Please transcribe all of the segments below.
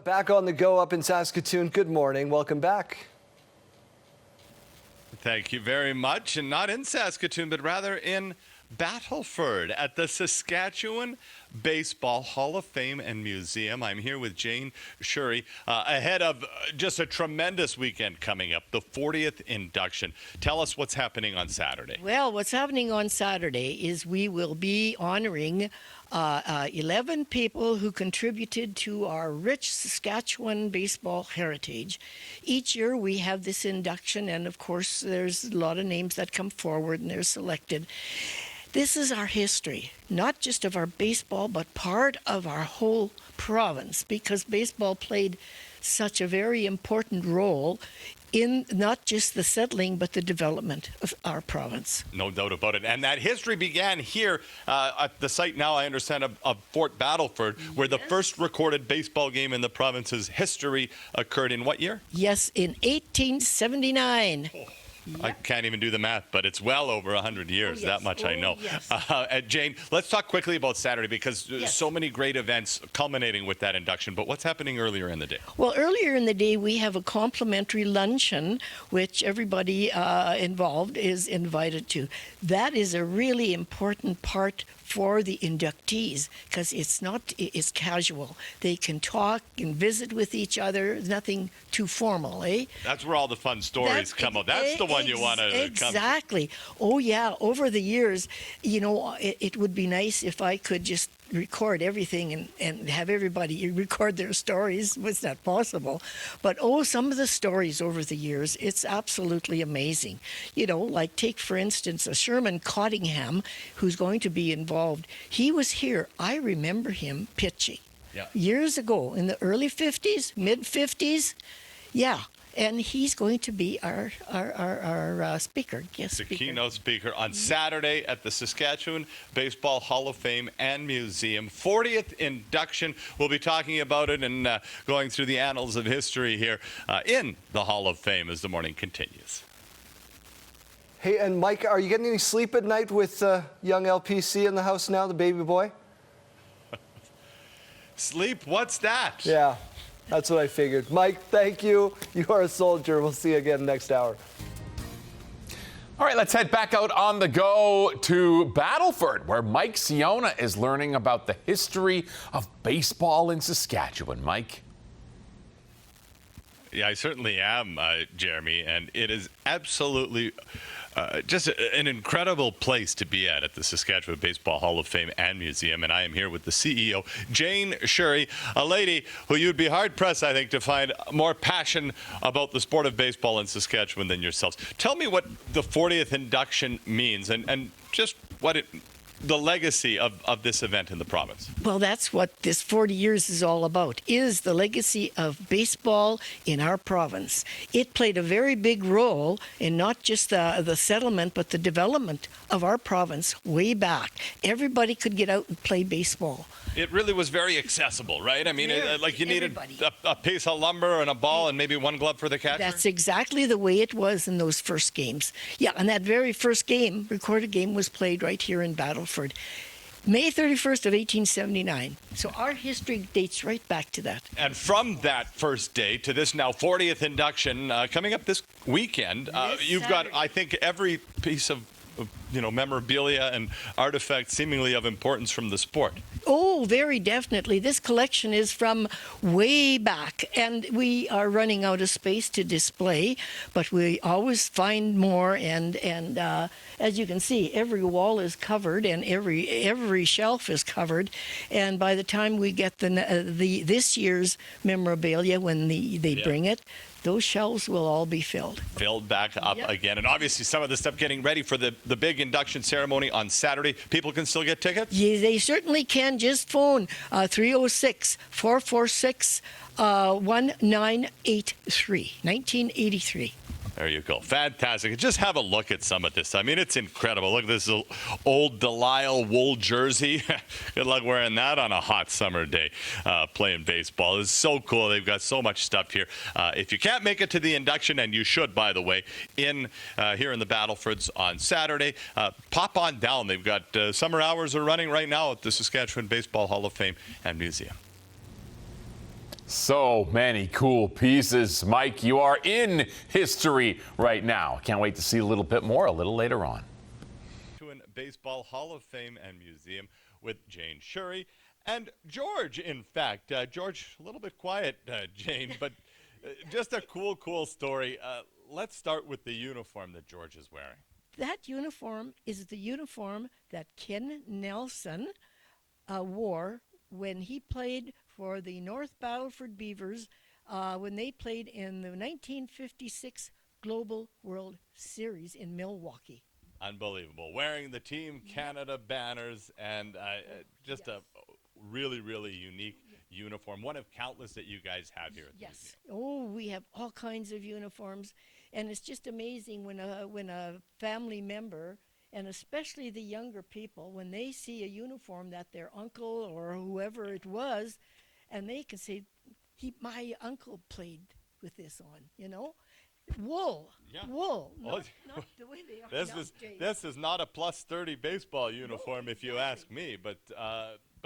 Back on the go up in Saskatoon. Good morning. Welcome back. Thank you very much. And not in Saskatoon, but rather in Battleford at the Saskatchewan Baseball Hall of Fame and Museum. I'm here with Jane Shurey ahead of just a tremendous weekend coming up, the 40th induction. Tell us what's happening on Saturday. Well, what's happening on Saturday is we will be honoring 11 people who contributed to our rich Saskatchewan baseball heritage. Each year we have this induction, and of course there's a lot of names that come forward and they're selected. This is our history, not just of our baseball, but part of our whole province, because baseball played such a very important role in not just the settling, but the development of our province. No doubt about it. And that history began here at the site now, I understand, of Fort Battleford, where the first recorded baseball game in the province's history occurred in what year? Yes, in 1879. Oh. I can't even do the math, but it's well over 100 years. Oh, yes. That much I know. Yes. Jane, let's talk quickly about Saturday, because Yes. so many great events culminating with that induction. But what's happening earlier in the day? Well, earlier in the day, we have a complimentary luncheon, which everybody involved is invited to. That is a really important part for the inductees, because it's casual. They can talk and visit with each other. Nothing too formal, eh? That's where all the fun stories come out. That's the one you want to come to. Exactly. Oh, yeah. Over the years, it would be nice if I could just record everything and have everybody record their stories. It's not possible. But, some of the stories over the years, it's absolutely amazing. Like take, for instance, a Sherman Cottingham, who's going to be involved. He was here. I remember him pitching years ago in the early 50s, mid 50s. Yeah. And he's going to be our speaker, guest speaker. The keynote speaker on Saturday at the Saskatchewan Baseball Hall of Fame and Museum. 40th induction. We'll be talking about it and going through the annals of history here in the Hall of Fame as the morning continues. Hey, and Mike, are you getting any sleep at night with young LPC in the house now, the baby boy? Sleep? What's that? Yeah. That's what I figured. Mike, thank you. You are a soldier. We'll see you again next hour. All right, let's head back out on the go to Battleford, where Mike Siona is learning about the history of baseball in Saskatchewan. Mike? Yeah, I certainly am, Jeremy, and it is absolutely just an incredible place to be at the Saskatchewan Baseball Hall of Fame and Museum. And I am here with the CEO, Jane Shurey, a lady who you'd be hard-pressed, I think, to find more passion about the sport of baseball in Saskatchewan than yourselves. Tell me what the 40th induction means and just what the legacy of this event in the province. Well, that's what this 40 years is all about, is the legacy of baseball in our province. It played a very big role in not just the settlement, but the development of our province way back. Everybody could get out and play baseball. It really was very accessible, right? I mean, you needed a piece of lumber and a ball and maybe one glove for the catcher. That's exactly the way it was in those first games. Yeah, and that very first game, recorded game, was played right here in Battleford, May 31st of 1879. So our history dates right back to that. And from that first day to this now 40th induction coming up this weekend, you've got, I think, every piece of memorabilia and artifacts seemingly of importance from the sport. Oh, very definitely. This collection is from way back, and we are running out of space to display, but we always find more, and as you can see, every wall is covered and every shelf is covered, and by the time we get this year's memorabilia, when they bring it, those shelves will all be filled. Filled back up again. And obviously some of the stuff getting ready for the big induction ceremony on Saturday. People can still get tickets? Yeah, they certainly can. Just phone 306-446-1983. There you go. Fantastic. Just have a look at some of this. I mean, it's incredible. Look at this old Delisle wool jersey. Good luck wearing that on a hot summer day playing baseball. It's so cool. They've got so much stuff here. If you can't make it to the induction, and you should, by the way, here in the Battlefords on Saturday, pop on down. They've got summer hours are running right now at the Saskatchewan Baseball Hall of Fame and Museum. So many cool pieces. Mike, you are in history right now. Can't wait to see a little bit more a little later on. Baseball Hall of Fame and Museum with Jane Shurry and George, in fact. George, a little bit quiet, Jane, but just a cool story. Let's start with the uniform that George is wearing. That uniform is the uniform that Ken Nelson wore when he played for the North Battleford Beavers when they played in the 1956 Global World Series in Milwaukee. Unbelievable. Wearing the Team Canada banners and just a really unique uniform. One of countless that you guys have here at the museum. Oh, we have all kinds of uniforms. And it's just amazing when a family member, and especially the younger people, when they see a uniform that their uncle or whoever it was, and they can say, my uncle played with this on, you know? Wool. Yeah. Wool. Well, Not the way they are this is not a +30 baseball uniform, if you ask me, but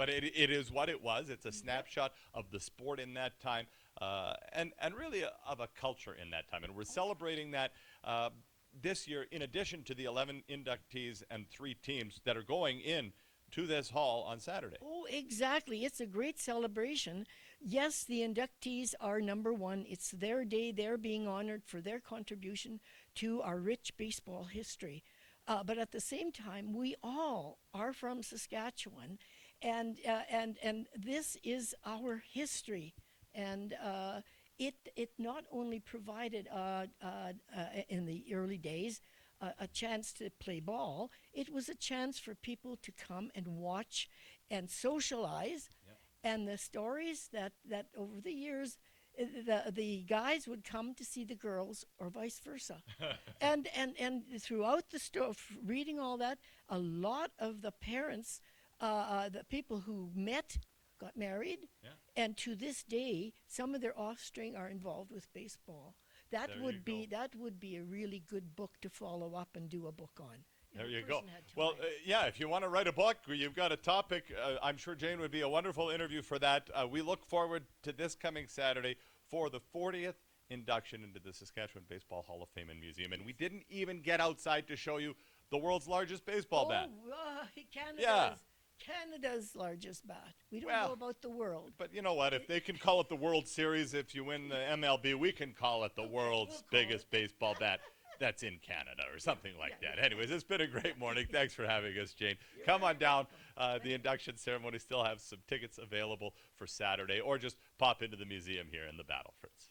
it is what it was. It's a snapshot of the sport in that time, and really of a culture in that time. And we're celebrating that this year, in addition to the 11 inductees and 3 teams that are going in to this hall on Saturday. Oh, exactly. It's a great celebration. Yes, the inductees are number one. It's their day. They're being honored for their contribution to our rich baseball history. But at the same time, we all are from Saskatchewan, and this is our history. And it not only provided in the early days a chance to play ball, it was a chance for people to come and watch and socialize. Yep. And the stories that over the years, the guys would come to see the girls or vice versa. and throughout the reading all that, a lot of the parents, the people who got married, Yeah. and to this day, some of their offspring are involved with baseball. That would be a really good book to follow up and do a book on. There you go. Well, yeah, if you want to write a book, you've got a topic. I'm sure Jane would be a wonderful interview for that. We look forward to this coming Saturday for the 40th induction into the Saskatchewan Baseball Hall of Fame and Museum. And we didn't even get outside to show you the world's largest baseball bat. Canada's largest bat. We don't Well, know about the world. But you know what? If they can call it the World Series, if you win the MLB, we can call it the world's biggest baseball bat. That's in Canada or something like that. Anyways, it's been a great morning. Thanks for having us, Jane. Come on down. The induction ceremony still have some tickets available for Saturday, or just pop into the museum here in the Battlefords.